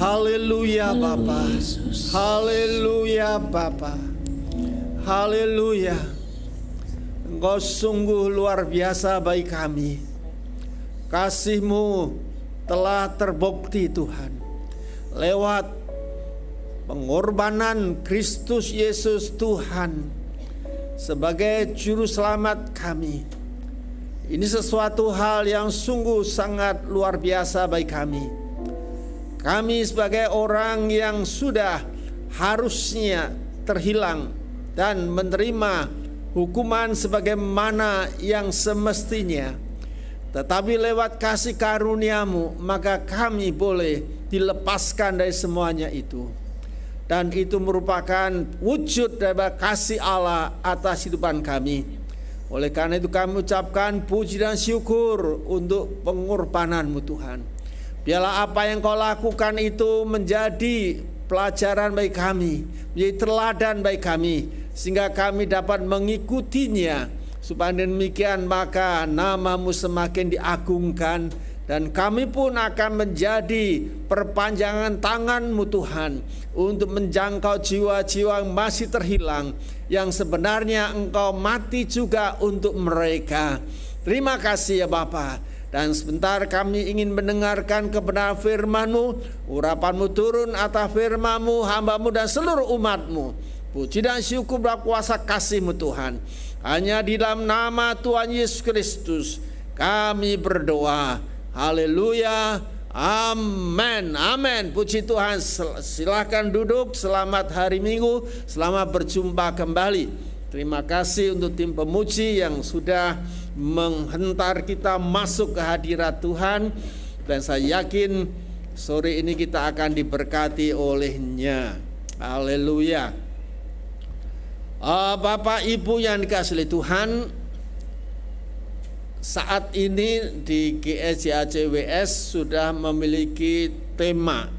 Haleluya Bapa. Haleluya Bapa. Haleluya. Engkau sungguh luar biasa bagi kami. Kasih-Mu telah terbukti Tuhan lewat pengorbanan Kristus Yesus Tuhan sebagai juru selamat kami. Ini sesuatu hal yang sungguh sangat luar biasa bagi kami. Kami sebagai orang yang sudah harusnya terhilang dan menerima hukuman sebagaimana yang semestinya, tetapi lewat kasih karunia-Mu maka kami boleh dilepaskan dari semuanya itu. Dan itu merupakan wujud dari kasih Allah atas kehidupan kami. Oleh karena itu kami ucapkan puji dan syukur untuk pengorbanan-Mu Tuhan. Biarlah apa yang Kau lakukan itu menjadi pelajaran bagi kami, menjadi teladan bagi kami, sehingga kami dapat mengikutinya. Supaya demikian maka nama-Mu semakin diagungkan, dan kami pun akan menjadi perpanjangan tangan-Mu Tuhan untuk menjangkau jiwa-jiwa yang masih terhilang, yang sebenarnya Engkau mati juga untuk mereka. Terima kasih ya Bapa. Dan sebentar kami ingin mendengarkan kebenaran firman-Mu. Urapan-Mu turun atas firman-Mu, hamba-Mu dan seluruh umat-Mu. Puji dan syukur berkuasa kasih-Mu Tuhan. Hanya di dalam nama Tuhan Yesus Kristus kami berdoa. Haleluya. Amin. Amin. Puji Tuhan. Silakan duduk. Selamat hari Minggu. Selamat berjumpa kembali. Terima kasih untuk tim pemuji yang sudah menghentar kita masuk ke hadirat Tuhan. Dan saya yakin sore ini kita akan diberkati olehnya. Haleluya. Bapak Ibu yang dikasihi oleh Tuhan, saat ini di GSJACWS sudah memiliki tema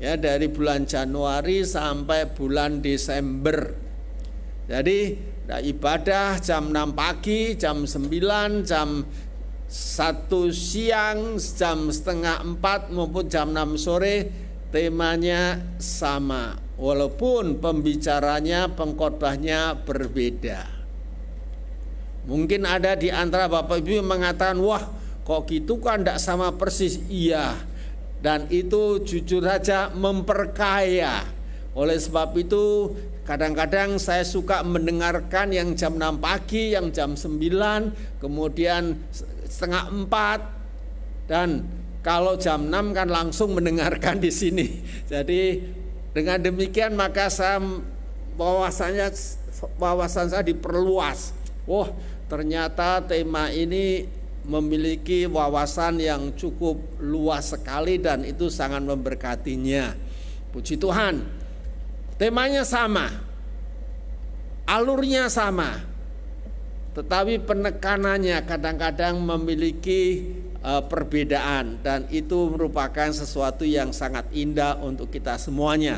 ya, dari bulan Januari sampai bulan Desember. Jadi ibadah jam 6 pagi, jam 9, jam 1 siang, jam setengah 4 maupun jam 6 sore, temanya sama. Walaupun pembicaranya, pengkhotbahnya berbeda. Mungkin ada di antara Bapak Ibu yang mengatakan, wah kok gitu kan tidak sama persis. Iya, dan itu jujur saja memperkaya. Oleh sebab itu kadang-kadang saya suka mendengarkan yang jam 6 pagi, yang jam 9, kemudian setengah 4, dan kalau jam 6 kan langsung mendengarkan di sini. Jadi dengan demikian maka saya wawasan saya diperluas. Wah, ternyata tema ini memiliki wawasan yang cukup luas sekali dan itu sangat memberkatinya. Puji Tuhan. Temanya sama, alurnya sama, tetapi penekanannya kadang-kadang memiliki perbedaan, dan itu merupakan sesuatu yang sangat indah untuk kita semuanya.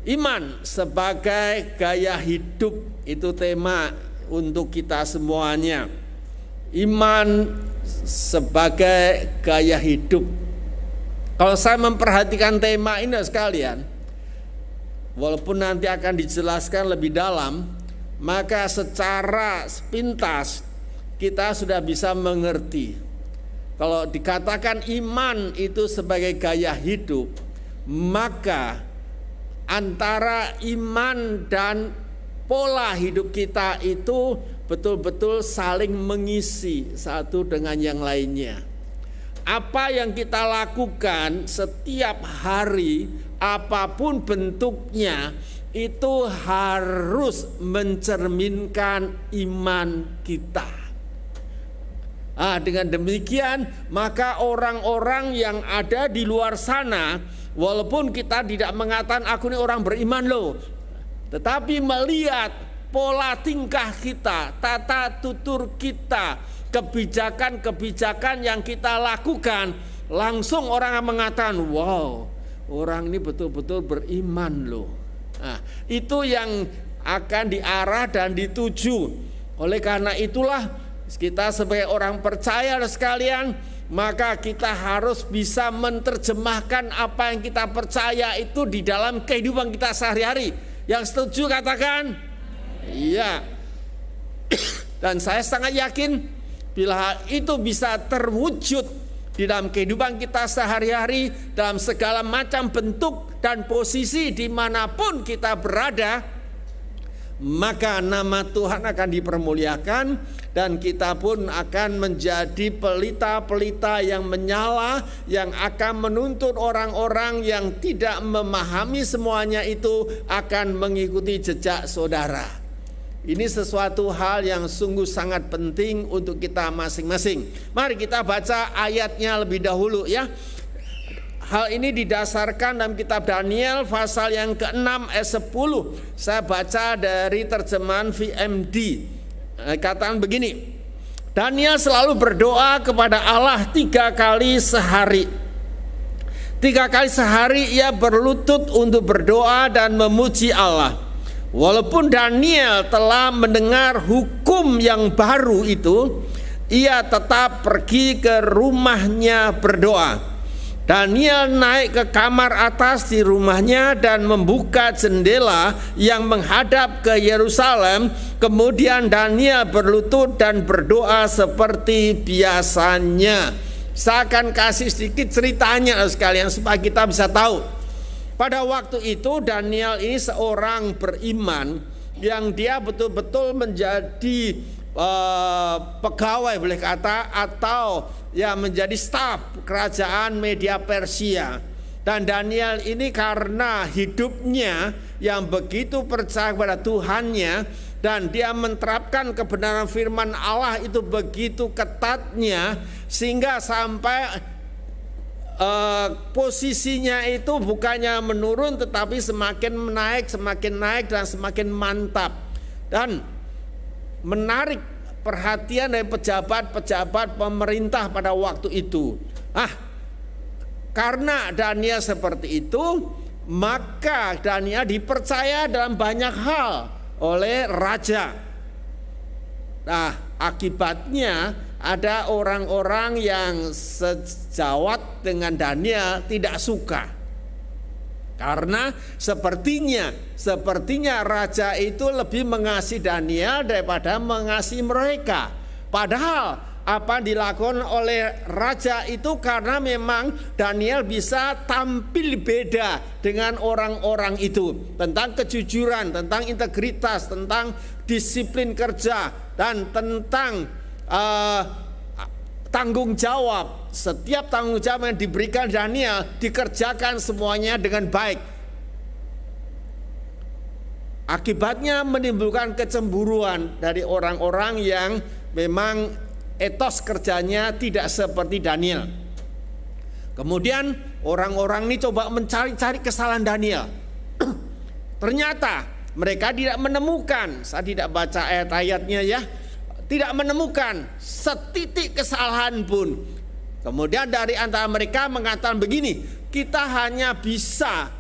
Iman sebagai gaya hidup itu tema untuk kita semuanya. Iman sebagai gaya hidup. Kalau saya memperhatikan tema ini sekalian, walaupun nanti akan dijelaskan lebih dalam, maka secara sepintas kita sudah bisa mengerti. Kalau dikatakan iman itu sebagai gaya hidup, maka antara iman dan pola hidup kita itu betul-betul saling mengisi satu dengan yang lainnya. Apa yang kita lakukan setiap hari, apapun bentuknya, itu harus mencerminkan iman kita. Dengan demikian maka orang-orang yang ada di luar sana, walaupun kita tidak mengatakan aku ini orang beriman loh, tetapi melihat pola tingkah kita, tata tutur kita, kebijakan-kebijakan yang kita lakukan, langsung orang mengatakan, wow, orang ini betul-betul beriman loh. Itu yang akan diarah dan dituju. Oleh karena itulah kita sebagai orang percaya sekalian, maka kita harus bisa menerjemahkan apa yang kita percaya itu di dalam kehidupan kita sehari-hari. Yang setuju katakan iya. Dan saya sangat yakin bila itu bisa terwujud di dalam kehidupan kita sehari-hari, dalam segala macam bentuk dan posisi dimanapun kita berada, maka nama Tuhan akan dipermuliakan dan kita pun akan menjadi pelita-pelita yang menyala, yang akan menuntun orang-orang yang tidak memahami semuanya itu akan mengikuti jejak saudara. Ini sesuatu hal yang sungguh sangat penting untuk kita masing-masing. Mari kita baca ayatnya lebih dahulu ya. Hal ini didasarkan dalam kitab Daniel pasal yang ke-6 ayat 10. Saya baca dari terjemahan VMD. Katakan begini. Daniel selalu berdoa kepada Allah 3 kali sehari. 3 kali sehari ia berlutut untuk berdoa dan memuji Allah. Walaupun Daniel telah mendengar hukum yang baru itu, ia tetap pergi ke rumahnya berdoa. Daniel naik ke kamar atas di rumahnya dan membuka jendela yang menghadap ke Yerusalem. Kemudian Daniel berlutut dan berdoa seperti biasanya. Saya akan kasih sedikit ceritanya sekalian supaya kita bisa tahu. Pada waktu itu Daniel ini seorang beriman yang dia betul-betul menjadi pegawai boleh kata, atau ya menjadi staf kerajaan Media Persia. Dan Daniel ini karena hidupnya yang begitu percaya kepada Tuhannya dan dia menerapkan kebenaran firman Allah itu begitu ketatnya, sehingga sampai posisinya itu bukannya menurun tetapi semakin naik dan semakin mantap. Dan menarik perhatian dari pejabat-pejabat pemerintah pada waktu itu. Karena Daniel seperti itu, maka Daniel dipercaya dalam banyak hal oleh raja. Akibatnya ada orang-orang yang sejawat dengan Daniel tidak suka. Karena sepertinya raja itu lebih mengasihi Daniel daripada mengasihi mereka. Padahal apa yang dilakukan oleh raja itu karena memang Daniel bisa tampil beda dengan orang-orang itu. Tentang kejujuran, tentang integritas, tentang disiplin kerja, dan tentang tanggung jawab. Setiap tanggung jawab yang diberikan Daniel dikerjakan semuanya dengan baik. Akibatnya menimbulkan kecemburuan dari orang-orang yang memang etos kerjanya tidak seperti Daniel. Kemudian orang-orang ini coba mencari-cari kesalahan Daniel. Ternyata mereka tidak menemukan, saya tidak baca ayat-ayatnya ya, tidak menemukan setitik kesalahan pun. Kemudian dari antara mereka mengatakan begini, kita hanya bisa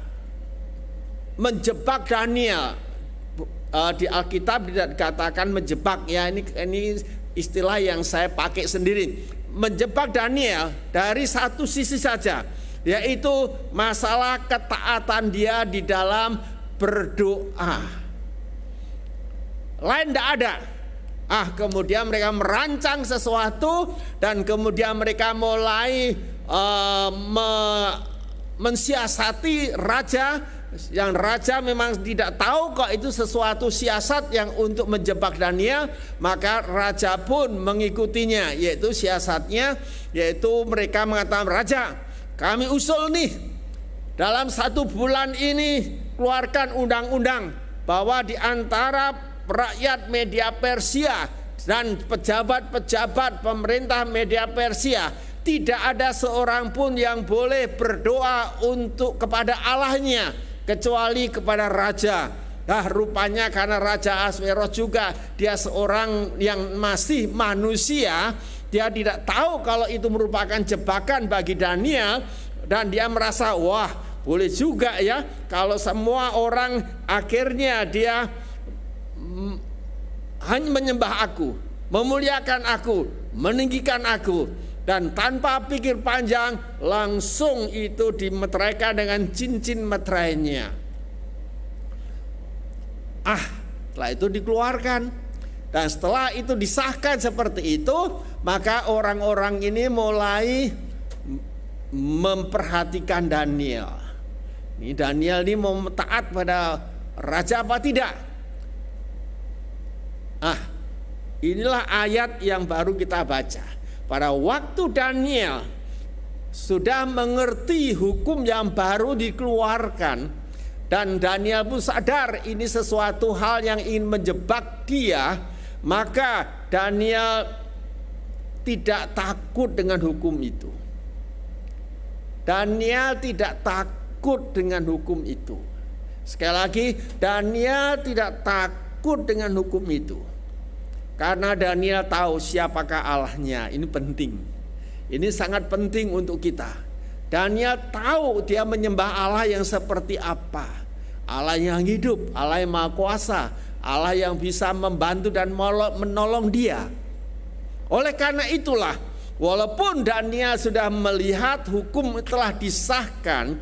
menjebak Daniel. Di Alkitab tidak dikatakan menjebak ya, ini istilah yang saya pakai sendiri. Menjebak Daniel dari satu sisi saja, yaitu masalah ketaatan dia di dalam berdoa. Lain tidak ada. Kemudian mereka merancang sesuatu dan kemudian mereka mulai mensiasati raja, yang raja memang tidak tahu kok itu sesuatu siasat yang untuk menjebak Daniel, maka raja pun mengikutinya, yaitu siasatnya, yaitu mereka mengatakan, raja kami usul nih dalam 1 bulan ini keluarkan undang-undang bahwa di antara rakyat Media Persia dan pejabat-pejabat pemerintah Media Persia tidak ada seorang pun yang boleh berdoa untuk kepada Allahnya kecuali kepada raja. Rupanya karena Raja Ahasveros juga dia seorang yang masih manusia, dia tidak tahu kalau itu merupakan jebakan bagi Daniel, dan dia merasa wah boleh juga ya kalau semua orang akhirnya dia hanya menyembah aku, memuliakan aku, meninggikan aku. Dan tanpa pikir panjang langsung itu dimeteraikan dengan cincin meterainya. Setelah itu dikeluarkan. Dan setelah itu disahkan seperti itu, maka orang-orang ini mulai memperhatikan Daniel. Ini Daniel ini mau taat pada raja apa tidak? Inilah ayat yang baru kita baca. Pada waktu Daniel sudah mengerti hukum yang baru dikeluarkan, dan Daniel pun sadar ini sesuatu hal yang ingin menjebak dia, maka Daniel tidak takut dengan hukum itu. Daniel tidak takut dengan hukum itu. Sekali lagi, Daniel tidak takut dengan hukum itu. Karena Daniel tahu siapakah Allahnya. Ini penting. Ini sangat penting untuk kita. Daniel tahu dia menyembah Allah yang seperti apa. Allah yang hidup, Allah yang maha kuasa, Allah yang bisa membantu dan menolong dia. Oleh karena itulah, walaupun Daniel sudah melihat hukum telah disahkan,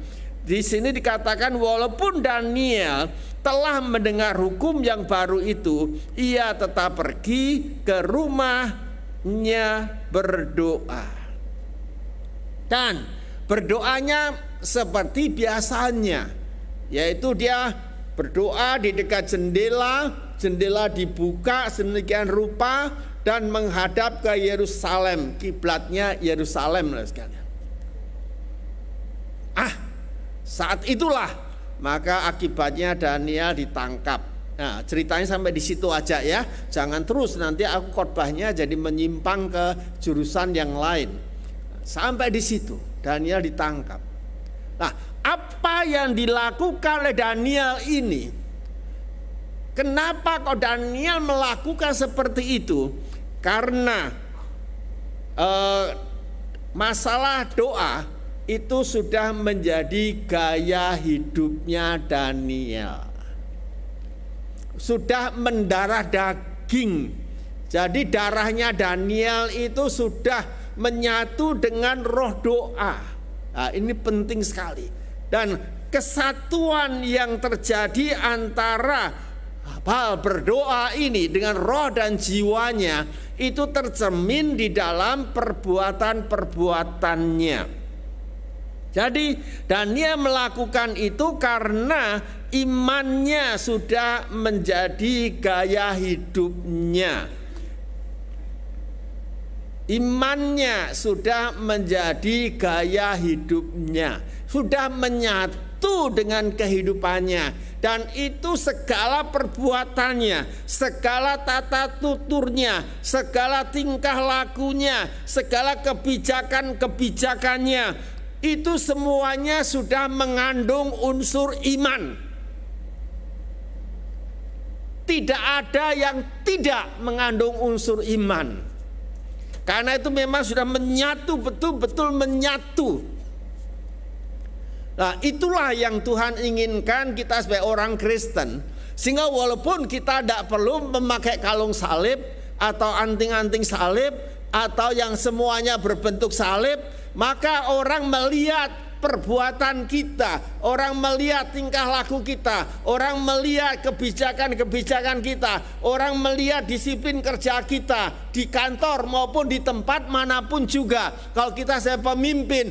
di sini dikatakan walaupun Daniel telah mendengar hukum yang baru itu, ia tetap pergi ke rumahnya berdoa. Dan berdoanya seperti biasanya, yaitu dia berdoa di dekat jendela, jendela dibuka sedemikian rupa dan menghadap ke Yerusalem, kiblatnya Yerusalem sekalian. Saat itulah maka akibatnya Daniel ditangkap. Nah, ceritanya sampai di situ aja ya. Jangan terus nanti aku khotbahnya jadi menyimpang ke jurusan yang lain. Sampai di situ Daniel ditangkap. Nah, apa yang dilakukan oleh Daniel ini? Kenapa kok Daniel melakukan seperti itu? Karena masalah doa itu sudah menjadi gaya hidupnya Daniel. Sudah mendarah daging. Jadi darahnya Daniel itu sudah menyatu dengan roh doa. Nah, ini penting sekali. Dan kesatuan yang terjadi antara hal berdoa ini dengan roh dan jiwanya itu tercermin di dalam perbuatan-perbuatannya. Jadi Daniel melakukan itu karena imannya sudah menjadi gaya hidupnya. Imannya sudah menjadi gaya hidupnya, sudah menyatu dengan kehidupannya. Dan itu segala perbuatannya, segala tata tuturnya, segala tingkah lakunya, segala kebijakan-kebijakannya, itu semuanya sudah mengandung unsur iman. Tidak ada yang tidak mengandung unsur iman. Karena itu memang sudah menyatu, betul-betul menyatu. Nah, itulah yang Tuhan inginkan kita sebagai orang Kristen. Sehingga walaupun kita tidak perlu memakai kalung salib atau anting-anting salib atau yang semuanya berbentuk salib, maka orang melihat perbuatan kita, orang melihat tingkah laku kita, orang melihat kebijakan-kebijakan kita, orang melihat disiplin kerja kita di kantor maupun di tempat manapun juga. Kalau kita sebagai pemimpin,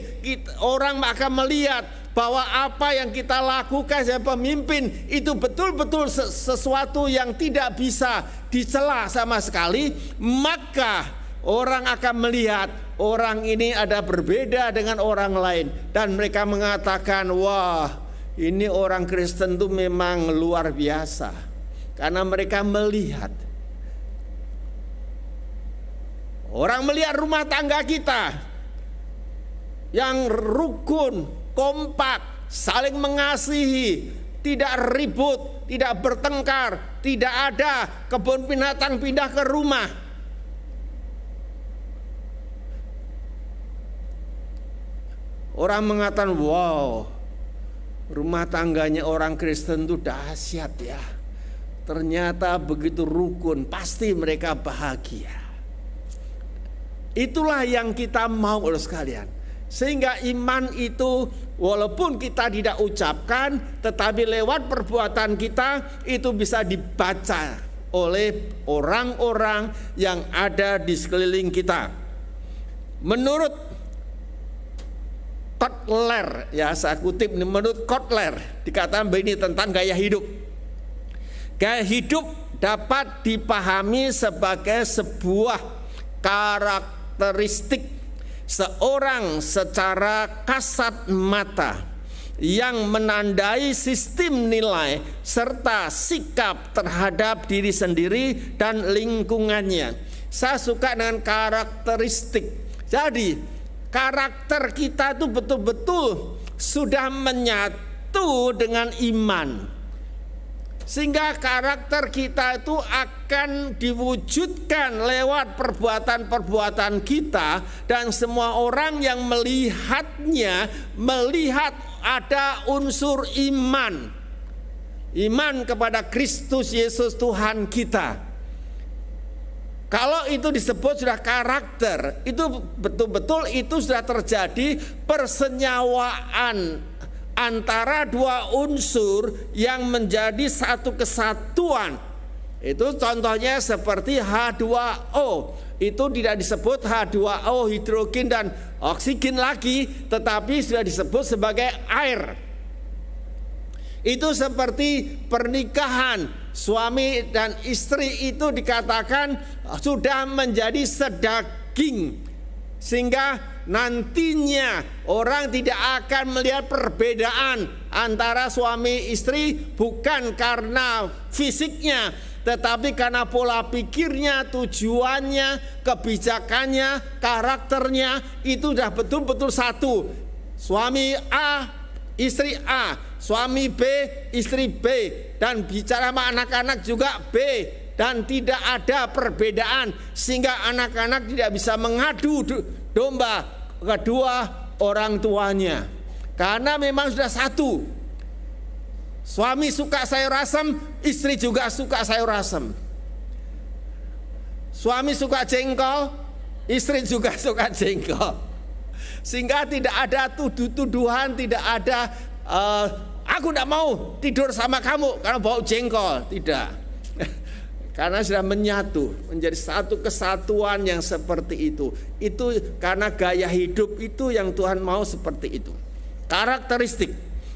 orang akan melihat bahwa apa yang kita lakukan sebagai pemimpin itu betul-betul sesuatu yang tidak bisa dicela sama sekali. Maka orang akan melihat orang ini ada berbeda dengan orang lain, dan mereka mengatakan, wah, ini orang Kristen tuh memang luar biasa. Karena mereka melihat, orang melihat rumah tangga kita yang rukun, kompak, saling mengasihi, tidak ribut, tidak bertengkar, tidak ada kebun binatang pindah ke rumah. Orang mengatakan, wow, rumah tangganya orang Kristen itu dahsyat ya. Ternyata begitu rukun, pasti mereka bahagia. Itulah yang kita mau sekalian. Sehingga iman itu walaupun kita tidak ucapkan, tetapi lewat perbuatan kita itu bisa dibaca oleh orang-orang yang ada di sekeliling kita. Menurut Kotler, ya saya kutip, menurut Kotler dikatakan begini tentang gaya hidup. Gaya hidup dapat dipahami sebagai sebuah karakteristik seorang secara kasat mata yang menandai sistem nilai serta sikap terhadap diri sendiri dan lingkungannya. Saya suka dengan karakteristik. Jadi karakter kita itu betul-betul sudah menyatu dengan iman. Sehingga karakter kita itu akan diwujudkan lewat perbuatan-perbuatan kita, dan semua orang yang melihatnya melihat ada unsur iman. Iman kepada Kristus Yesus Tuhan kita. Kalau itu disebut sudah karakter, itu betul-betul itu sudah terjadi persenyawaan antara dua unsur yang menjadi satu kesatuan. Itu contohnya seperti H2O. Itu tidak disebut H2O hidrogen dan oksigen lagi, tetapi sudah disebut sebagai air. Itu seperti pernikahan, suami dan istri itu dikatakan sudah menjadi sedaging, sehingga nantinya orang tidak akan melihat perbedaan antara suami istri bukan karena fisiknya, tetapi karena pola pikirnya, tujuannya, kebijakannya, karakternya itu sudah betul-betul satu. Suami A, istri A, suami B, istri B, dan bicara sama anak-anak juga B, dan tidak ada perbedaan sehingga anak-anak tidak bisa mengadu domba kedua orang tuanya, karena memang sudah satu. Suami suka sayur asam, istri juga suka sayur asam. Suami suka jengkol, istri juga suka jengkol. Sehingga tidak ada tuduh-tuduhan, tidak ada aku tidak mau tidur sama kamu karena bau jengkol, tidak. Karena sudah menyatu menjadi satu kesatuan yang seperti itu. Itu karena gaya hidup itu yang Tuhan mau seperti itu. Karakteristik.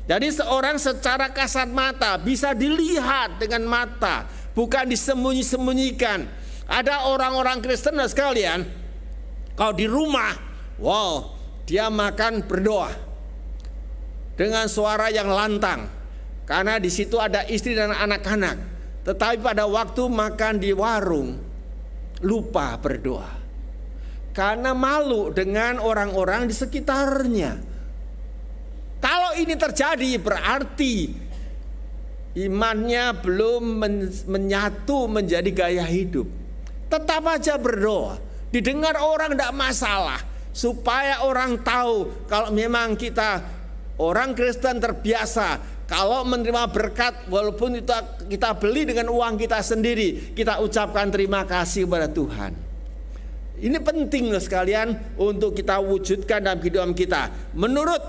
Jadi seorang secara kasat mata bisa dilihat dengan mata, bukan disembunyi-sembunyikan. Ada orang-orang Kristen sekalian, kalau di rumah, wow, dia makan berdoa dengan suara yang lantang, karena di situ ada istri dan anak-anak. Tetapi pada waktu makan di warung lupa berdoa karena malu dengan orang-orang di sekitarnya. Kalau ini terjadi berarti imannya belum menyatu menjadi gaya hidup. Tetap aja berdoa, didengar orang tidak masalah, supaya orang tahu kalau memang kita orang Kristen terbiasa. Kalau menerima berkat, walaupun itu kita beli dengan uang kita sendiri, kita ucapkan terima kasih kepada Tuhan. Ini penting loh sekalian untuk kita wujudkan dalam kehidupan kita. Menurut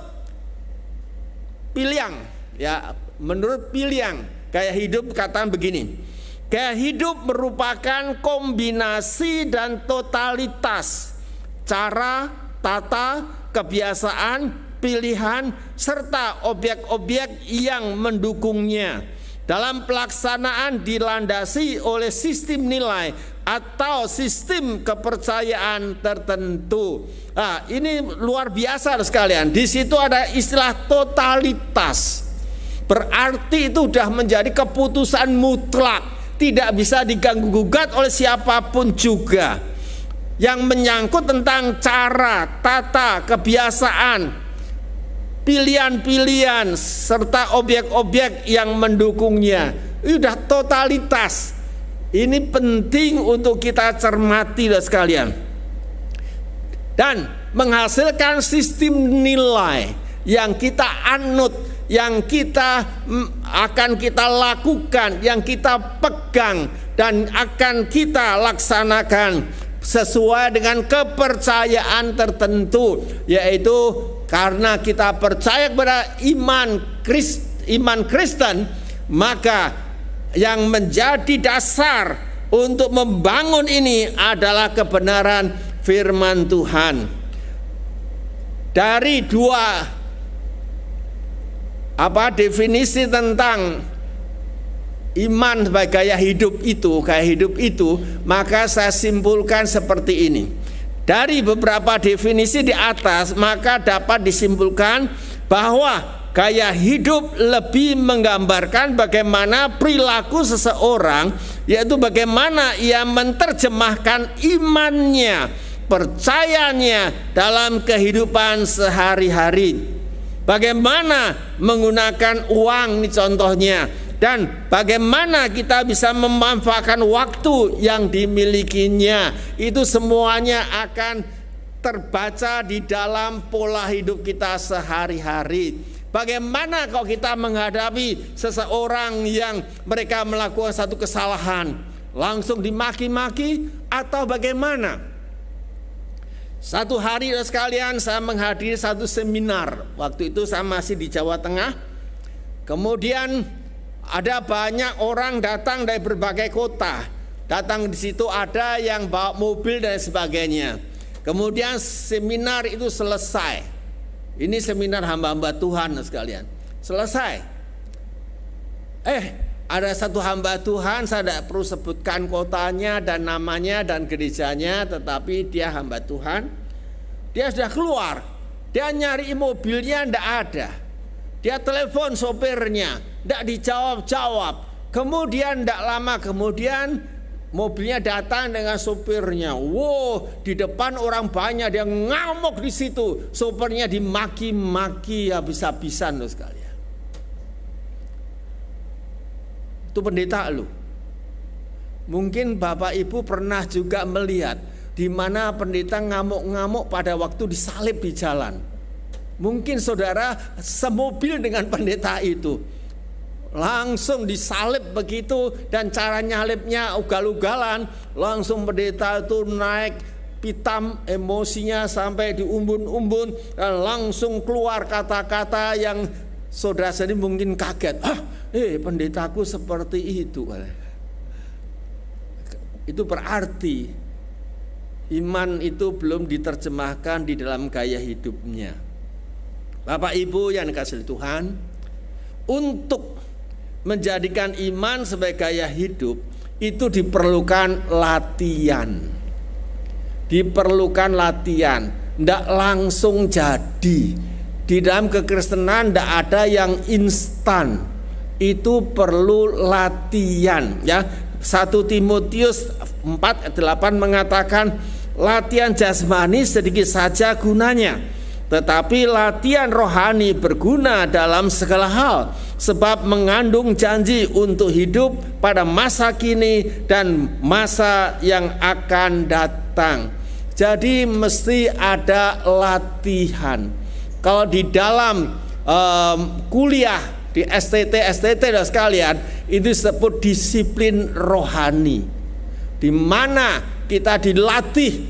Piliang, ya, menurut Piliang, gaya hidup katakan begini. Gaya hidup merupakan kombinasi dan totalitas cara, tata, kebiasaan, pilihan serta objek-objek yang mendukungnya. Dalam pelaksanaan dilandasi oleh sistem nilai atau sistem kepercayaan tertentu. Nah, ini luar biasa sekalian. Di situ ada istilah totalitas. Berarti itu sudah menjadi keputusan mutlak, tidak bisa diganggu-gugat oleh siapapun juga. Yang menyangkut tentang cara, tata, kebiasaan, pilihan-pilihan serta objek-objek yang mendukungnya. Ini sudah totalitas. Ini penting untuk kita cermati sekalian. Dan menghasilkan sistem nilai yang kita anut, yang kita akan kita lakukan, yang kita pegang dan akan kita laksanakan sesuai dengan kepercayaan tertentu, yaitu karena kita percaya kepada iman Kristen, maka yang menjadi dasar untuk membangun ini adalah kebenaran firman Tuhan. Dari dua definisi tentang iman sebagai gaya hidup itu, maka saya simpulkan seperti ini. Dari beberapa definisi di atas, maka dapat disimpulkan bahwa gaya hidup lebih menggambarkan bagaimana perilaku seseorang, yaitu bagaimana ia menerjemahkan imannya, percayanya dalam kehidupan sehari-hari. Bagaimana menggunakan uang, ini contohnya, dan bagaimana kita bisa memanfaatkan waktu yang dimilikinya. Itu semuanya akan terbaca di dalam pola hidup kita sehari-hari. Bagaimana kalau kita menghadapi seseorang yang mereka melakukan satu kesalahan, langsung dimaki-maki atau bagaimana? Satu hari sekalian saya menghadiri satu seminar. Waktu itu saya masih di Jawa Tengah. Kemudian ada banyak orang datang dari berbagai kota. Datang di situ ada yang bawa mobil dan sebagainya. Kemudian seminar itu selesai. Ini seminar hamba-hamba Tuhan sekalian. Selesai. Ada satu hamba Tuhan, saya tidak perlu sebutkan kotanya dan namanya dan gerejanya, tetapi dia hamba Tuhan. Dia sudah keluar. Dia nyari mobilnya, tidak ada. Dia telepon sopirnya, tidak dijawab-jawab. Kemudian tidak lama kemudian mobilnya datang dengan sopirnya. Wow, di depan orang banyak, dia ngamuk di situ. Sopirnya dimaki-maki habis-habisan loh sekalian. Itu pendeta loh. Mungkin Bapak Ibu pernah juga melihat di mana pendeta ngamuk-ngamuk pada waktu disalib di jalan. Mungkin saudara semobil dengan pendeta itu. Langsung disalib begitu, dan cara nyalibnya ugal-ugalan. Langsung pendeta itu naik pitam, emosinya sampai di umbun-umbun, dan langsung keluar kata-kata yang saudara sendiri mungkin kaget. Pendetaku seperti itu. Itu berarti iman itu belum diterjemahkan di dalam gaya hidupnya. Bapak Ibu yang dikasihi Tuhan, untuk menjadikan iman sebagai gaya hidup itu diperlukan latihan. Diperlukan latihan, tidak langsung jadi. Di dalam kekristenan tidak ada yang instan. Itu perlu latihan, ya. 1 Timotius 4:8 mengatakan, latihan jasmani sedikit saja gunanya, tetapi latihan rohani berguna dalam segala hal, sebab mengandung janji untuk hidup pada masa kini dan masa yang akan datang. Jadi mesti ada latihan. Kalau di dalam kuliah di STT dan sekalian, itu disebut disiplin rohani, di mana kita dilatih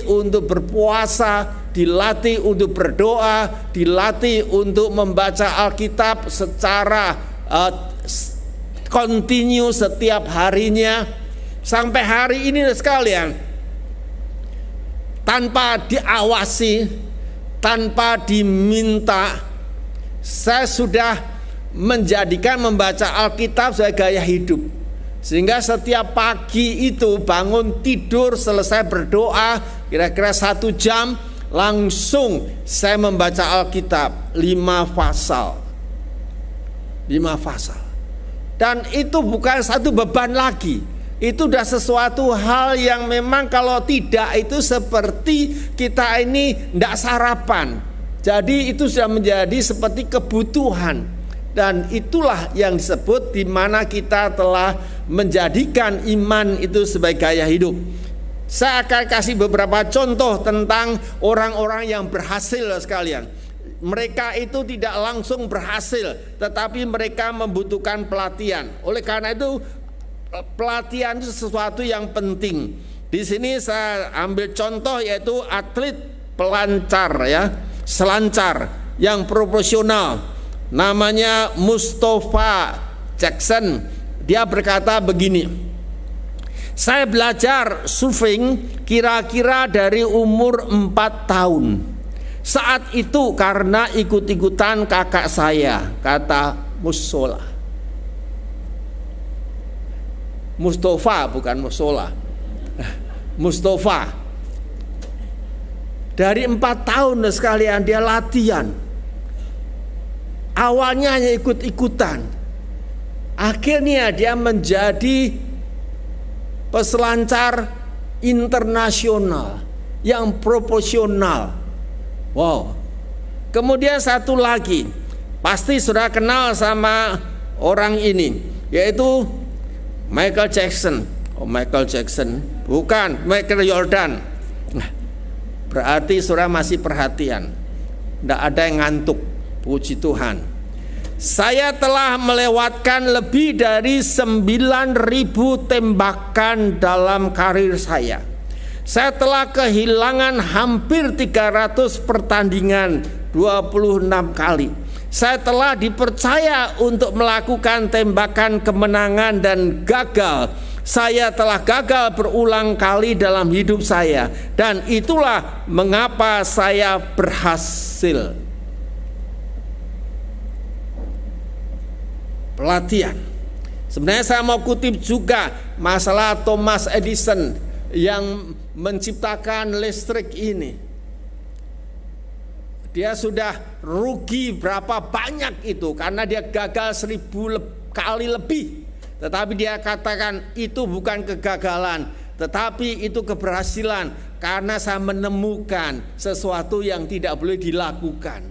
untuk berpuasa, dilatih untuk berdoa, dilatih untuk membaca Alkitab secara kontinu setiap harinya. Sampai hari ini sekalian, tanpa diawasi, tanpa diminta, saya sudah menjadikan membaca Alkitab sebagai gaya hidup. Sehingga setiap pagi itu bangun tidur, selesai berdoa kira-kira 1 jam, langsung saya membaca Alkitab 5 pasal. Dan itu bukan satu beban lagi. Itu sudah sesuatu hal yang memang kalau tidak itu seperti kita ini tidak sarapan. Jadi itu sudah menjadi seperti kebutuhan. Dan itulah yang disebut di mana kita telah menjadikan iman itu sebagai gaya hidup. Saya akan kasih beberapa contoh tentang orang-orang yang berhasil sekalian. Mereka itu tidak langsung berhasil, tetapi mereka membutuhkan pelatihan. Oleh karena itu pelatihan itu sesuatu yang penting. Di sini saya ambil contoh yaitu atlet pelancar ya, selancar yang profesional, namanya Mustafa Jackson. Dia berkata begini, saya belajar surfing kira-kira dari umur 4 tahun. Saat itu karena ikut-ikutan kakak saya, kata Mustafa bukan Musola. Mustafa. Dari 4 tahun sekalian dia latihan. Awalnya hanya ikut-ikutan. Akhirnya dia menjadi peselancar internasional yang profesional. Wow. Kemudian satu lagi, pasti sudah kenal sama orang ini, yaitu Michael Jackson. Oh, Michael Jackson, bukan Michael Jordan. Berarti saudara masih perhatian. Tidak ada yang ngantuk. Puji Tuhan. Saya telah melewatkan lebih dari 9.000 tembakan dalam karir saya. Saya telah kehilangan hampir 300 pertandingan, 26 kali. Saya telah dipercaya untuk melakukan tembakan kemenangan dan gagal. Saya telah gagal berulang kali dalam hidup saya, dan itulah mengapa saya berhasil. Pelatihan. Sebenarnya saya mau kutip juga masalah Thomas Edison yang menciptakan listrik ini. Dia sudah rugi berapa banyak itu karena dia gagal 1000 kali lebih. Tetapi dia katakan itu bukan kegagalan, tetapi itu keberhasilan karena saya menemukan sesuatu yang tidak boleh dilakukan.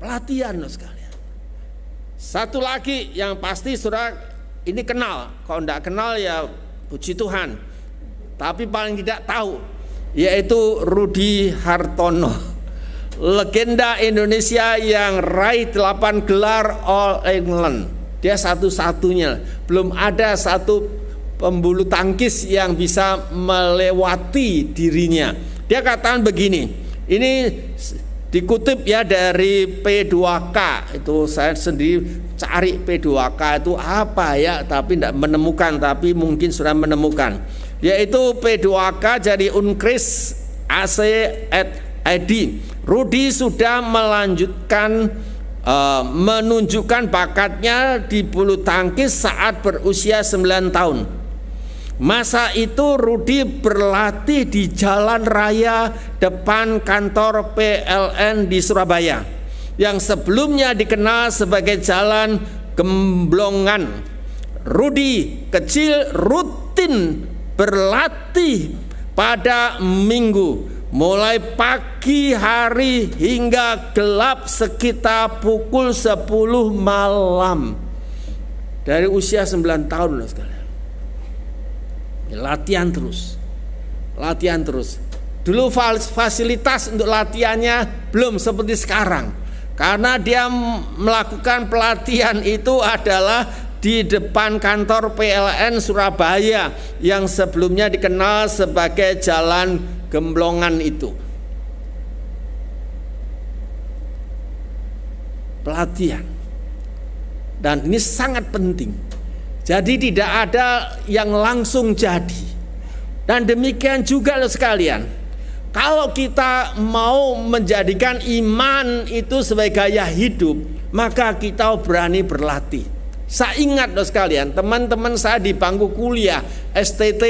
Pelatihan loh sekalian. Satu lagi yang pasti saudara ini kenal, kalau tidak kenal ya puji Tuhan. Tapi paling tidak tahu, yaitu Rudy Hartono, legenda Indonesia yang raih 8 gelar All England. Dia satu-satunya, belum ada satu pembulu tangkis yang bisa melewati dirinya. Dia katakan begini, ini dikutip ya dari P2K, itu saya sendiri cari P2K itu apa ya, tapi tidak menemukan, tapi mungkin sudah menemukan. Yaitu P2K jadi Unkris AC ed. Rudy sudah menunjukkan bakatnya di bulu tangkis saat berusia 9 tahun. Masa itu Rudy berlatih di jalan raya depan kantor PLN di Surabaya, yang sebelumnya dikenal sebagai Jalan Gemblongan. Rudy kecil rutin berlatih pada minggu, mulai pagi hari hingga gelap sekitar pukul 10 malam. Dari usia 9 tahun loh sekalian. Latihan terus. Dulu fasilitas untuk latihannya belum seperti sekarang. Karena dia melakukan pelatihan itu adalah di depan kantor PLN Surabaya yang sebelumnya dikenal sebagai Jalan Gemblongan itu. Pelatihan. Dan ini sangat penting. Jadi tidak ada yang langsung jadi. Dan demikian juga loh sekalian, kalau kita mau menjadikan iman itu sebagai gaya hidup, maka kita berani berlatih. Saya ingat loh sekalian, teman-teman saya di bangku kuliah STT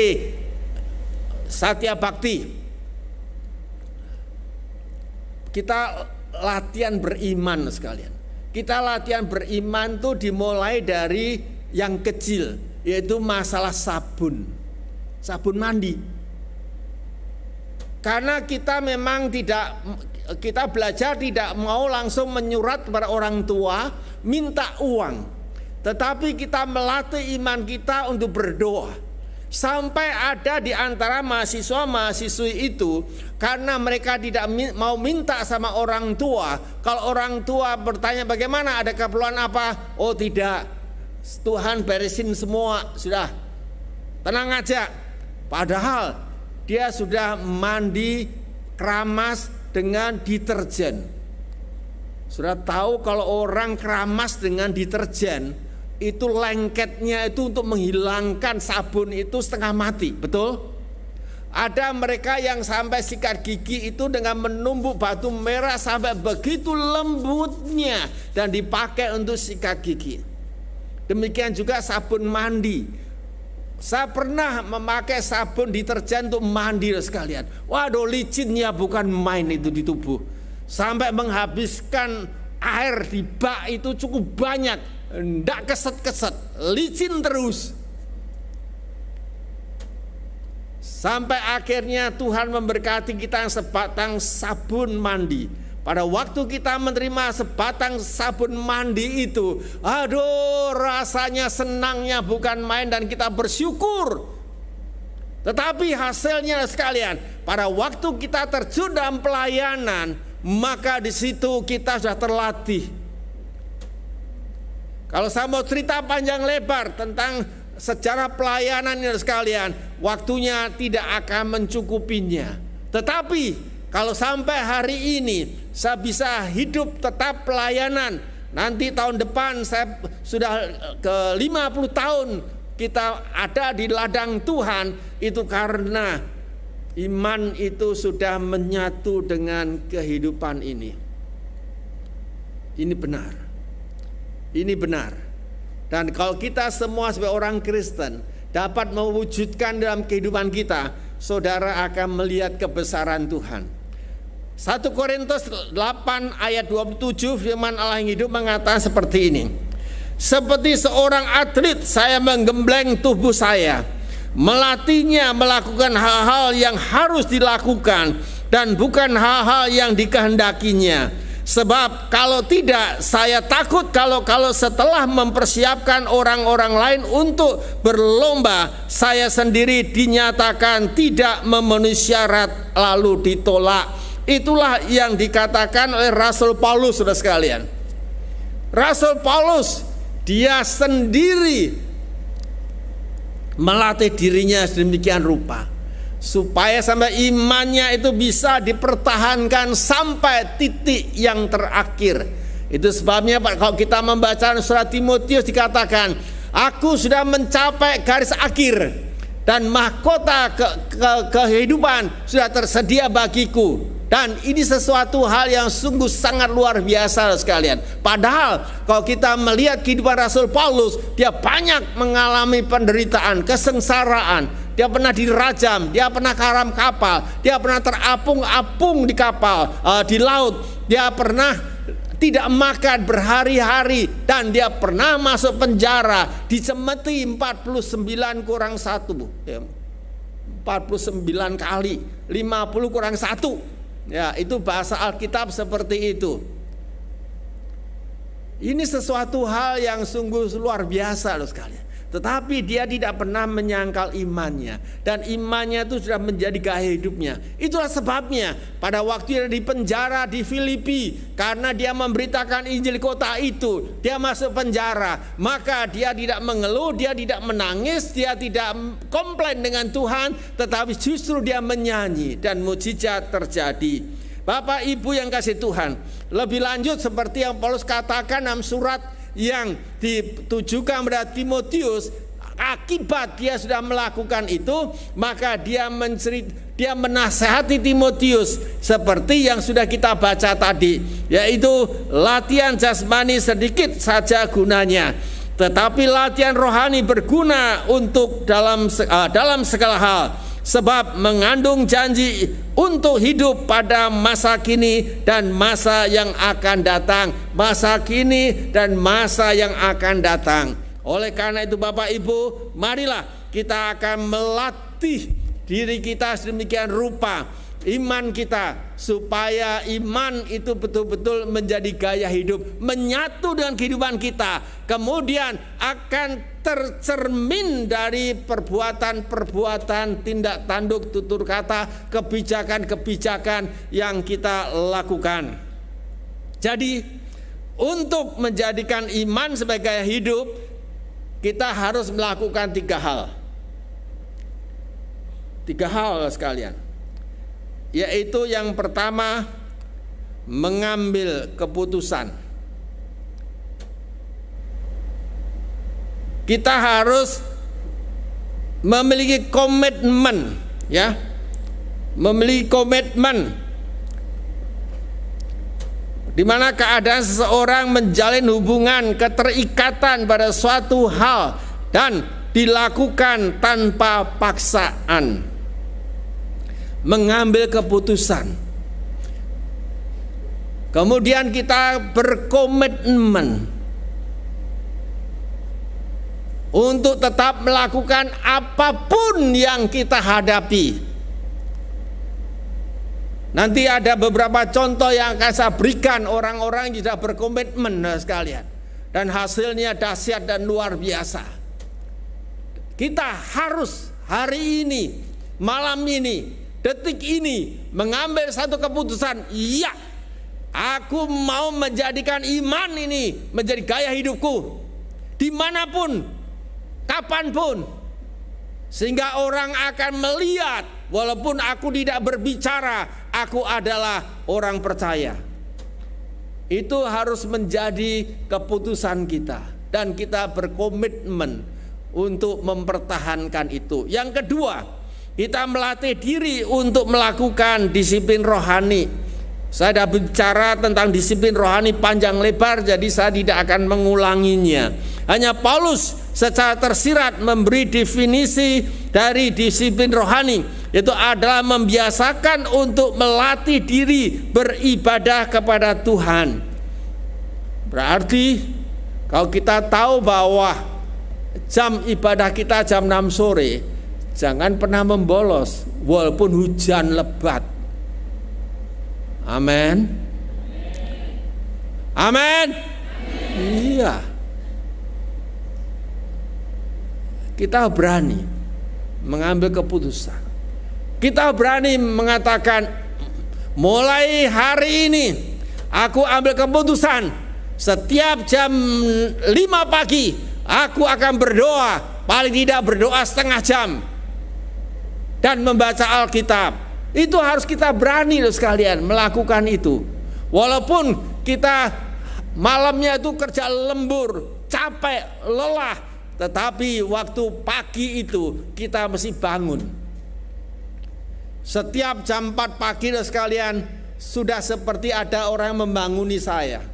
Satya Bakti, kita latihan beriman sekalian. Kita latihan beriman tuh dimulai dari yang kecil, yaitu masalah sabun mandi. Karena kita memang kita belajar tidak mau langsung menyurat kepada orang tua minta uang, tetapi kita melatih iman kita untuk berdoa. Sampai ada di antara mahasiswa-mahasiswi itu, karena mereka tidak mau minta sama orang tua. Kalau orang tua bertanya bagaimana, ada keperluan apa? Oh tidak, Tuhan beresin semua, sudah tenang aja. Padahal dia sudah mandi keramas dengan deterjen. Sudah tahu kalau orang keramas dengan deterjen, itu lengketnya itu untuk menghilangkan sabun itu setengah mati, betul? Ada mereka yang sampai sikat gigi itu dengan menumbuk batu merah sampai begitu lembutnya dan dipakai untuk sikat gigi. Demikian juga sabun mandi. Saya pernah memakai sabun deterjen untuk mandi sekalian. Waduh, licinnya bukan main itu di tubuh. Sampai menghabiskan air di bak itu cukup banyak. Nggak keset-keset, licin terus. Sampai akhirnya Tuhan memberkati kita yang sebatang sabun mandi. Pada waktu kita menerima sebatang sabun mandi itu, aduh, rasanya senangnya bukan main dan kita bersyukur. Tetapi hasilnya sekalian, pada waktu kita terjun dalam pelayanan, maka di situ kita sudah terlatih. Kalau saya mau cerita panjang lebar tentang sejarah pelayanan ini sekalian, waktunya tidak akan mencukupinya. Tetapi kalau sampai hari ini saya bisa hidup tetap pelayanan, nanti tahun depan saya sudah ke 50 tahun kita ada di ladang Tuhan, itu karena iman itu sudah menyatu dengan kehidupan ini. Ini benar. Ini benar. Dan kalau kita semua sebagai orang Kristen dapat mewujudkan dalam kehidupan kita, saudara akan melihat kebesaran Tuhan. 1 Korintus 8 ayat 27 firman Allah yang hidup mengatakan seperti ini. Seperti seorang atlet saya menggembleng tubuh saya, melatihnya melakukan hal-hal yang harus dilakukan dan bukan hal-hal yang dikehendakinya. Sebab kalau tidak, saya takut kalau setelah mempersiapkan orang-orang lain untuk berlomba, saya sendiri dinyatakan tidak memenuhi syarat lalu ditolak. Itulah yang dikatakan oleh Rasul Paulus, saudara sekalian. Rasul Paulus dia sendiri melatih dirinya sedemikian rupa supaya sampai imannya itu bisa dipertahankan sampai titik yang terakhir. Itu sebabnya Pak, kalau kita membaca surat Timotius dikatakan, aku sudah mencapai garis akhir dan mahkota kehidupan sudah tersedia bagiku. Dan ini sesuatu hal yang sungguh sangat luar biasa sekalian. Padahal kalau kita melihat kehidupan Rasul Paulus, dia banyak mengalami penderitaan, kesengsaraan. Dia pernah dirajam, dia pernah karam kapal, dia pernah terapung-apung di kapal, di laut. Dia pernah tidak makan berhari-hari dan dia pernah masuk penjara, dicemeti 49 kurang 1. 49 kali, 50 kurang 1. Ya, itu bahasa Alkitab seperti itu. Ini sesuatu hal yang sungguh luar biasa loh sekalian. Tetapi dia tidak pernah menyangkal imannya. Dan imannya itu sudah menjadi gaya hidupnya. Itulah sebabnya pada waktu dia di penjara di Filipi, karena dia memberitakan Injil kota itu, dia masuk penjara. Maka dia tidak mengeluh, dia tidak menangis, dia tidak komplain dengan Tuhan, tetapi justru dia menyanyi dan mukjizat terjadi. Bapak Ibu yang kasih Tuhan, lebih lanjut seperti yang Paulus katakan dalam surat yang ditujukan kepada Timotius, akibat dia sudah melakukan itu, maka dia menasehati Timotius seperti yang sudah kita baca tadi, yaitu latihan jasmani sedikit saja gunanya, tetapi latihan rohani berguna untuk dalam segala hal, sebab mengandung janji untuk hidup pada masa kini dan masa yang akan datang. Masa kini dan masa yang akan datang. Oleh karena itu Bapak Ibu, marilah kita akan melatih diri kita sedemikian rupa, iman kita, supaya iman itu betul-betul menjadi gaya hidup, menyatu dengan kehidupan kita, kemudian akan tercermin dari perbuatan-perbuatan, tindak tanduk, tutur kata, kebijakan-kebijakan yang kita lakukan. Jadi untuk menjadikan iman sebagai gaya hidup, kita harus melakukan 3 hal. 3 hal sekalian. Yaitu yang pertama, mengambil keputusan. Kita harus memiliki komitmen, ya. Memiliki komitmen di mana keadaan seseorang menjalin hubungan keterikatan pada suatu hal dan dilakukan tanpa paksaan. Mengambil keputusan. Kemudian kita berkomitmen untuk tetap melakukan apapun yang kita hadapi. Nanti ada beberapa contoh yang akan saya berikan orang-orang yang sudah berkomitmen sekalian. Dan hasilnya dahsyat dan luar biasa. Kita harus hari ini, malam ini, detik ini mengambil satu keputusan. Iya, aku mau menjadikan iman ini menjadi gaya hidupku. Dimanapun, kapanpun. Sehingga orang akan melihat, walaupun aku tidak berbicara, aku adalah orang percaya. Itu harus menjadi keputusan kita. Dan kita berkomitmen untuk mempertahankan itu. Yang kedua, kita melatih diri untuk melakukan disiplin rohani. Saya sudah bicara tentang disiplin rohani panjang lebar, jadi saya tidak akan mengulanginya. Hanya Paulus secara tersirat memberi definisi dari disiplin rohani, yaitu adalah membiasakan untuk melatih diri beribadah kepada Tuhan. Berarti kalau kita tahu bahwa jam ibadah kita jam 6 sore, jangan pernah membolos walaupun hujan lebat. Amin. Amin. Iya. Kita berani mengambil keputusan. Kita berani mengatakan, mulai hari ini aku ambil keputusan, setiap jam 5 pagi aku akan berdoa, paling tidak berdoa setengah jam, dan membaca Alkitab. Itu harus kita berani loh sekalian melakukan itu. Walaupun kita malamnya itu kerja lembur, capek, lelah, tetapi waktu pagi itu kita mesti bangun. Setiap jam 4 pagi loh sekalian, sudah seperti ada orang membanguni saya.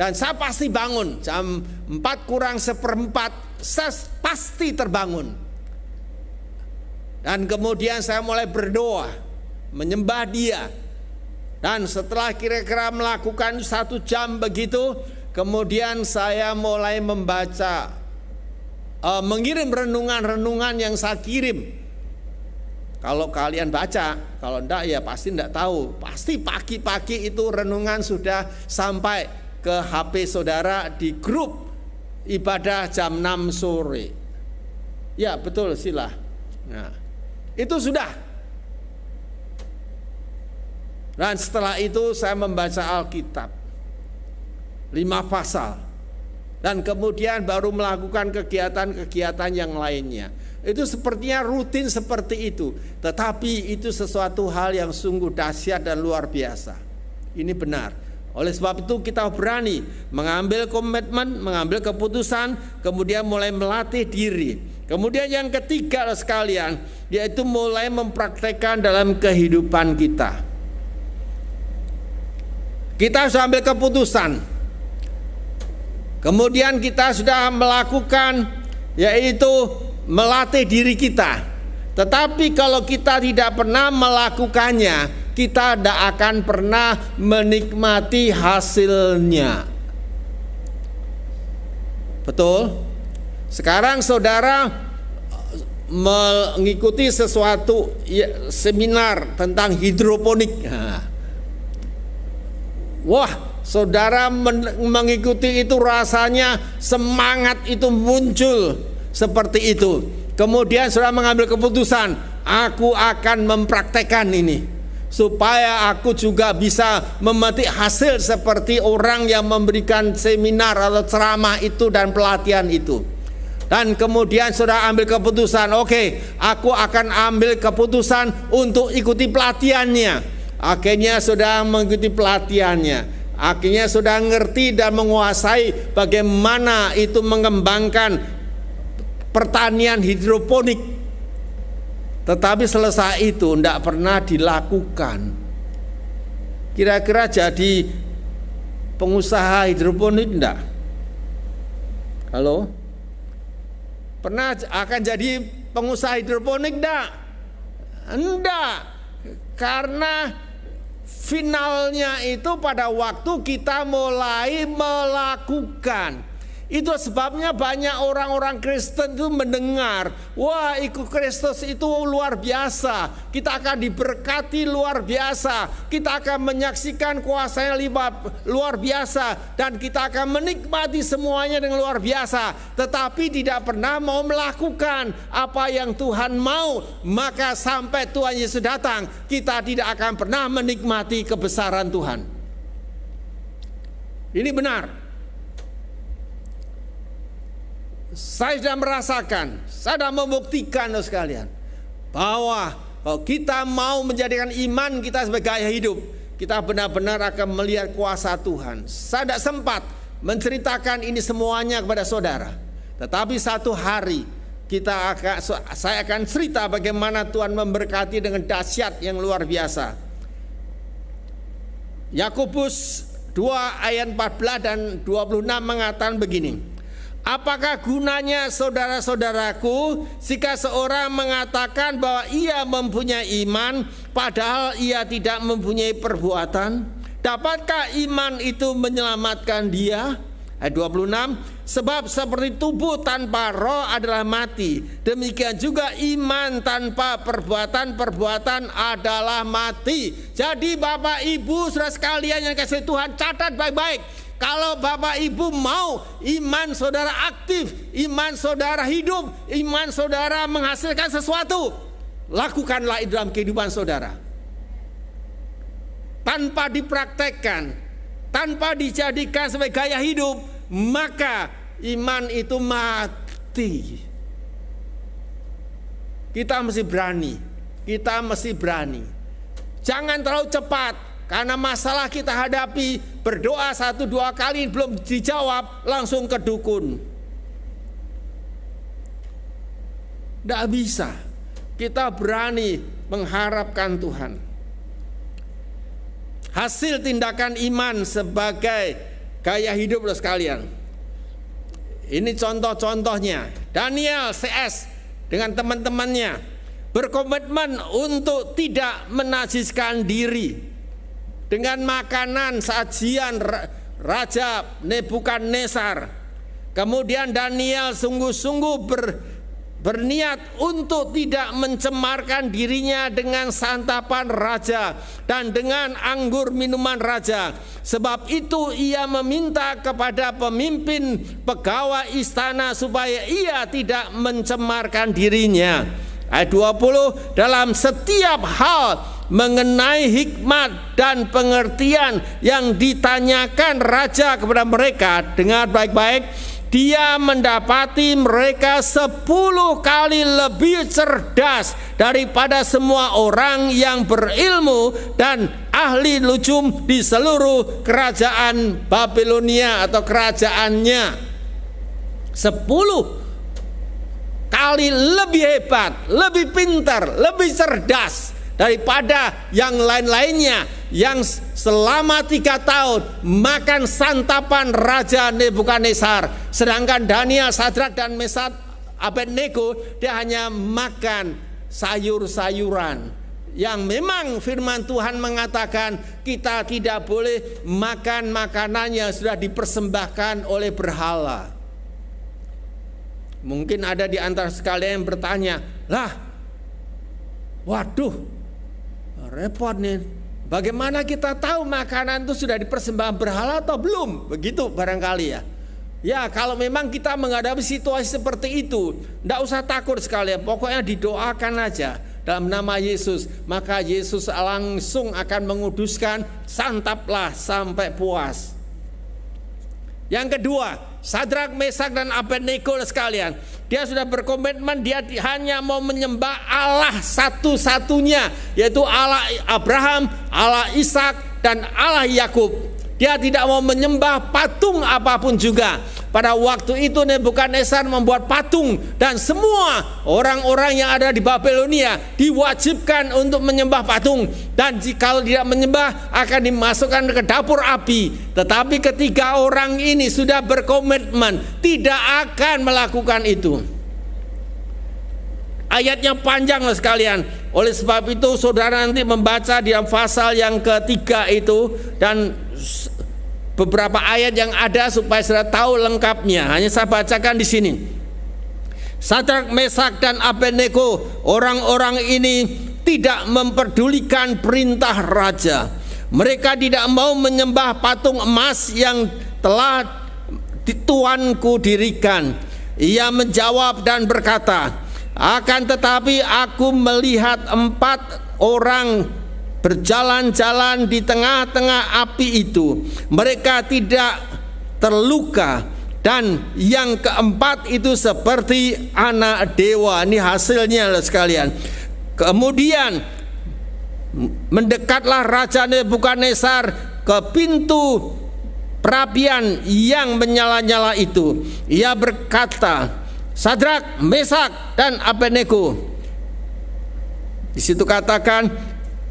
Dan saya pasti bangun jam 4 kurang seperempat, saya pasti terbangun. Dan kemudian saya mulai berdoa, menyembah Dia. Dan setelah kira-kira melakukan 1 jam begitu, kemudian saya mulai membaca, mengirim renungan-renungan yang saya kirim. Kalau kalian baca, kalau enggak ya pasti enggak tahu. Pasti pagi-pagi itu renungan sudah sampai ke HP saudara di grup ibadah jam 6 sore. Ya betul, sila. Nah, itu sudah. Dan setelah itu saya membaca Alkitab 5 pasal. Dan kemudian baru melakukan kegiatan-kegiatan yang lainnya. Itu sepertinya rutin seperti itu. Tetapi itu sesuatu hal yang sungguh dahsyat dan luar biasa. Ini benar. Oleh sebab itu kita berani mengambil komitmen, mengambil keputusan, kemudian mulai melatih diri. Kemudian yang ketiga sekalian, yaitu mulai mempraktekkan dalam kehidupan kita. Kita sudah ambil keputusan. Kemudian kita sudah melakukan, yaitu melatih diri kita. Tetapi kalau kita tidak pernah melakukannya, kita tidak akan pernah menikmati hasilnya. Betul? Sekarang saudara mengikuti sesuatu seminar tentang hidroponik. Wah, saudara mengikuti itu rasanya semangat itu muncul seperti itu. Kemudian saudara mengambil keputusan, aku akan mempraktekkan ini supaya aku juga bisa memetik hasil seperti orang yang memberikan seminar atau ceramah itu dan pelatihan itu. Dan kemudian saudara ambil keputusan, oke, aku akan ambil keputusan untuk ikuti pelatihannya. Akhirnya saudara mengikuti pelatihannya. Akhirnya sudah ngerti dan menguasai bagaimana itu mengembangkan pertanian hidroponik. Tetapi selesai itu tidak pernah dilakukan. Kira-kira jadi pengusaha hidroponik enggak? Halo? Pernah akan jadi pengusaha hidroponik enggak? Enggak. Karena finalnya itu pada waktu kita mulai melakukan. Itu sebabnya banyak orang-orang Kristen itu mendengar, wah ikut Kristus itu luar biasa, kita akan diberkati luar biasa, kita akan menyaksikan kuasa yang luar biasa, dan kita akan menikmati semuanya dengan luar biasa. Tetapi tidak pernah mau melakukan apa yang Tuhan mau. Maka sampai Tuhan Yesus datang, kita tidak akan pernah menikmati kebesaran Tuhan. Ini benar. Saya sudah merasakan, saya sudah membuktikan sekalian, bahwa kalau kita mau menjadikan iman kita sebagai gaya hidup, kita benar-benar akan melihat kuasa Tuhan. Saya tidak sempat menceritakan ini semuanya kepada saudara, tetapi satu hari saya akan cerita bagaimana Tuhan memberkati dengan dahsyat yang luar biasa. Yakobus 2 ayat 14 dan 26 mengatakan begini. Apakah gunanya saudara-saudaraku jika seorang mengatakan bahwa ia mempunyai iman padahal ia tidak mempunyai perbuatan? Dapatkah iman itu menyelamatkan dia? Ayat 26, sebab seperti tubuh tanpa roh adalah mati, demikian juga iman tanpa perbuatan adalah mati. Jadi Bapak Ibu saudara sekalian yang kasih Tuhan, catat baik-baik. Kalau Bapak Ibu mau iman saudara aktif, iman saudara hidup, iman saudara menghasilkan sesuatu, lakukanlah itu dalam kehidupan saudara. Tanpa dipraktekkan, tanpa dijadikan sebagai gaya hidup, maka iman itu mati. Kita mesti berani. Jangan terlalu cepat. Karena masalah kita hadapi, berdoa 1-2 kali belum dijawab, langsung ke dukun. Tidak bisa. Kita berani mengharapkan Tuhan. Hasil tindakan iman sebagai gaya hidup sekalian. Ini contoh-contohnya. Daniel CS dengan teman-temannya berkomitmen untuk tidak menajiskan diri dengan makanan sajian Raja Nebukadnezar. Kemudian Daniel sungguh-sungguh berniat untuk tidak mencemarkan dirinya dengan santapan raja dan dengan anggur minuman raja. Sebab itu ia meminta kepada pemimpin pegawai istana supaya ia tidak mencemarkan dirinya. Ayat 20, dalam setiap hal mengenai hikmat dan pengertian yang ditanyakan raja kepada mereka, dengar baik-baik, dia mendapati mereka 10 kali lebih cerdas daripada semua orang yang berilmu dan ahli nujum di seluruh kerajaan Babilonia atau kerajaannya. 10 kali lebih hebat, lebih pintar, lebih cerdas daripada yang lain-lainnya yang selama 3 tahun makan santapan Raja Nebukadnezar. Sedangkan Daniel, Sadrak dan Mesak Abednego dia hanya makan sayur-sayuran yang memang firman Tuhan mengatakan kita tidak boleh makan makanan yang sudah dipersembahkan oleh berhala. Mungkin ada di antara sekalian yang bertanya, lah, waduh, repot nih. Bagaimana kita tahu makanan itu sudah dipersembahkan berhala atau belum? Begitu barangkali ya. Ya, kalau memang kita menghadapi situasi seperti itu, tidak usah takut sekalian. Pokoknya didoakan aja dalam nama Yesus. Maka Yesus langsung akan menguduskan, santaplah sampai puas. Yang kedua, Sadrak, Mesak dan Abednego sekalian, dia sudah berkomitmen dia hanya mau menyembah Allah satu-satunya, yaitu Allah Abraham, Allah Ishak dan Allah Yakub. Dia tidak mau menyembah patung apapun juga. Pada waktu itu Nebukadnezar membuat patung, dan semua orang-orang yang ada di Babilonia diwajibkan untuk menyembah patung, dan jika tidak menyembah akan dimasukkan ke dapur api. Tetapi ketika orang ini sudah berkomitmen tidak akan melakukan itu. Ayatnya panjang loh sekalian. Oleh sebab itu saudara nanti membaca di pasal yang ketiga itu dan beberapa ayat yang ada supaya saudara tahu lengkapnya. Hanya saya bacakan di sini. Sadrak, Mesak dan Abednego, orang-orang ini tidak mempedulikan perintah raja. Mereka tidak mau menyembah patung emas yang telah tuanku dirikan. Ia menjawab dan berkata, akan tetapi aku melihat 4 orang berjalan-jalan di tengah-tengah api itu. Mereka tidak terluka, dan yang keempat itu seperti anak dewa. Ini hasilnya sekalian. Kemudian mendekatlah Raja Nebukadnezar ke pintu perapian yang menyala-nyala itu. Ia berkata, Sadrak, Mesak dan Abednego. Di situ katakan,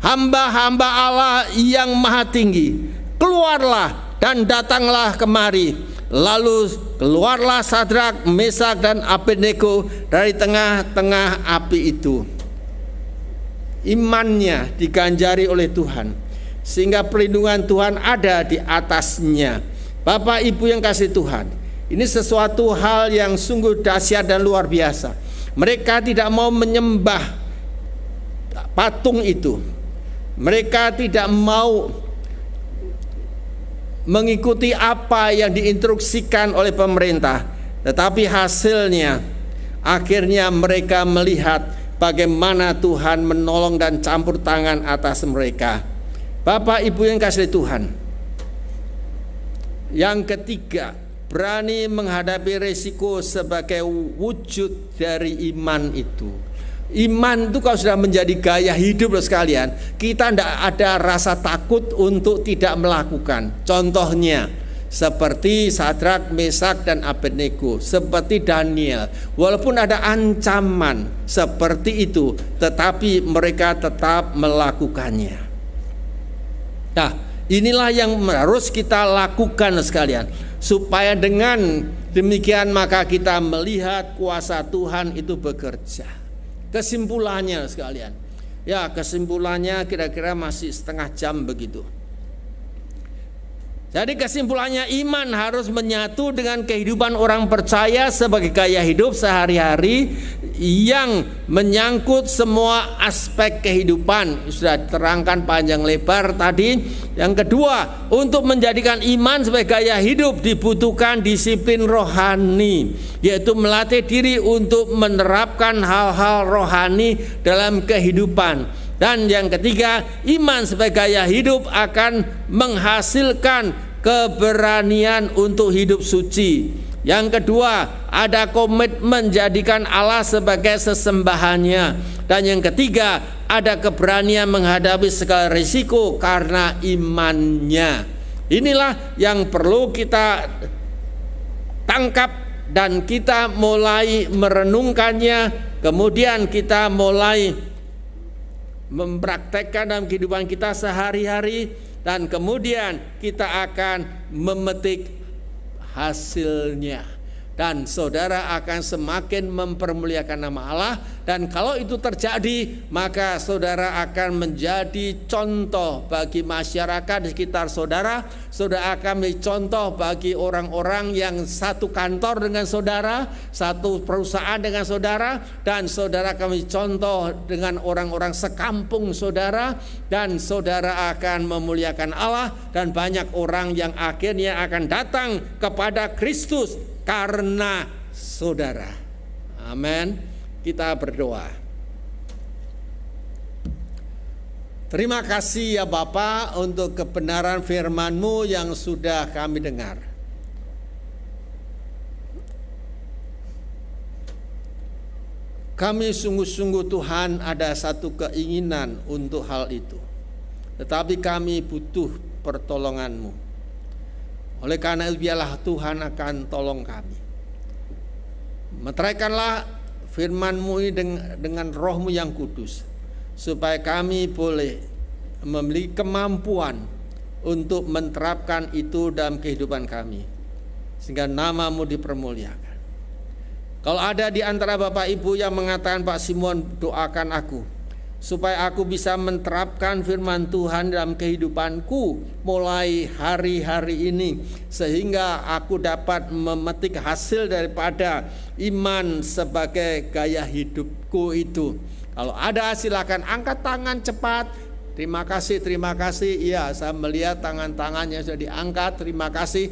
hamba-hamba Allah yang maha tinggi, keluarlah dan datanglah kemari. Lalu keluarlah Sadrak, Mesak dan Abednego dari tengah-tengah api itu. Imannya diganjari oleh Tuhan, sehingga perlindungan Tuhan ada di atasnya. Bapak Ibu yang kasih Tuhan, ini sesuatu hal yang sungguh dahsyat dan luar biasa. Mereka tidak mau menyembah patung itu. Mereka tidak mau mengikuti apa yang diinstruksikan oleh pemerintah. Tetapi hasilnya, akhirnya mereka melihat bagaimana Tuhan menolong dan campur tangan atas mereka. Bapak Ibu yang kasih Tuhan, yang ketiga, berani menghadapi resiko sebagai wujud dari iman itu. Iman itu kalau sudah menjadi gaya hidup loh sekalian, kita tidak ada rasa takut untuk tidak melakukan. Contohnya seperti Sadrak, Mesak dan Abednego, seperti Daniel, walaupun ada ancaman seperti itu, tetapi mereka tetap melakukannya. Nah, inilah yang harus kita lakukan sekalian, supaya dengan demikian maka kita melihat kuasa Tuhan itu bekerja. Kesimpulannya sekalian, ya kesimpulannya kira-kira masih setengah jam begitu. Jadi kesimpulannya, iman harus menyatu dengan kehidupan orang percaya sebagai gaya hidup sehari-hari yang menyangkut semua aspek kehidupan. Sudah terangkan panjang lebar tadi. Yang kedua, untuk menjadikan iman sebagai gaya hidup dibutuhkan disiplin rohani, yaitu melatih diri untuk menerapkan hal-hal rohani dalam kehidupan. Dan yang ketiga, iman sebagai gaya hidup akan menghasilkan keberanian untuk hidup suci. Yang kedua, ada komitmen menjadikan Allah sebagai sesembahannya. Dan yang ketiga, ada keberanian menghadapi segala risiko karena imannya. Inilah yang perlu kita tangkap dan kita mulai merenungkannya. Kemudian kita mulai mempraktekkan dalam kehidupan kita sehari-hari, dan kemudian kita akan memetik hasilnya, dan saudara akan semakin mempermuliakan nama Allah. Dan kalau itu terjadi, maka saudara akan menjadi contoh bagi masyarakat di sekitar saudara. Saudara akan menjadi contoh bagi orang-orang yang satu kantor dengan saudara, satu perusahaan dengan saudara, dan saudara akan menjadi contoh dengan orang-orang sekampung saudara, dan saudara akan memuliakan Allah, dan banyak orang yang akhirnya akan datang kepada Kristus karena saudara. Amin. Kita berdoa. Terima kasih ya Bapa untuk kebenaran firman-Mu yang sudah kami dengar. Kami sungguh-sungguh Tuhan ada satu keinginan untuk hal itu. Tetapi kami butuh pertolongan-Mu. Oleh karena itu biarlah Tuhan akan tolong kami. Meteraikanlah firman-Mu ini dengan Roh-Mu yang kudus, supaya kami boleh memiliki kemampuan untuk menerapkan itu dalam kehidupan kami, sehingga nama-Mu dipermuliakan. Kalau ada di antara Bapak Ibu yang mengatakan, Pak Simon, doakan aku supaya aku bisa menerapkan firman Tuhan dalam kehidupanku mulai hari-hari ini, sehingga aku dapat memetik hasil daripada iman sebagai gaya hidupku itu. Kalau ada, silakan angkat tangan cepat. Terima kasih. Iya, saya melihat tangan-tangannya sudah diangkat. Terima kasih.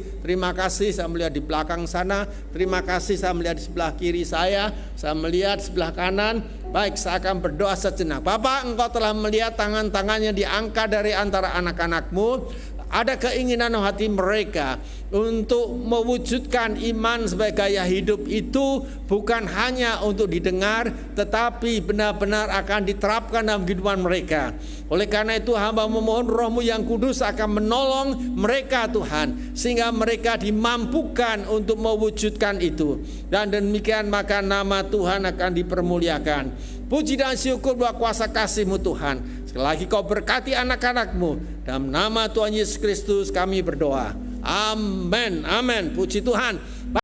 Saya melihat di belakang sana. Terima kasih, saya melihat di sebelah kiri saya melihat sebelah kanan. Baik, saya akan berdoa sejenak. Bapak, Engkau telah melihat tangan-tangannya diangkat dari antara anak-anak-Mu. Ada keinginan hati mereka untuk mewujudkan iman sebagai gaya hidup itu bukan hanya untuk didengar, tetapi benar-benar akan diterapkan dalam kehidupan mereka. Oleh karena itu hamba memohon Roh-Mu yang kudus akan menolong mereka Tuhan, sehingga mereka dimampukan untuk mewujudkan itu. Dan demikian maka nama Tuhan akan dipermuliakan. Puji dan syukur buat kuasa kasih-Mu Tuhan. Sekali lagi Kau berkati anak-anak-Mu. Dalam nama Tuhan Yesus Kristus kami berdoa. Amin. Puji Tuhan.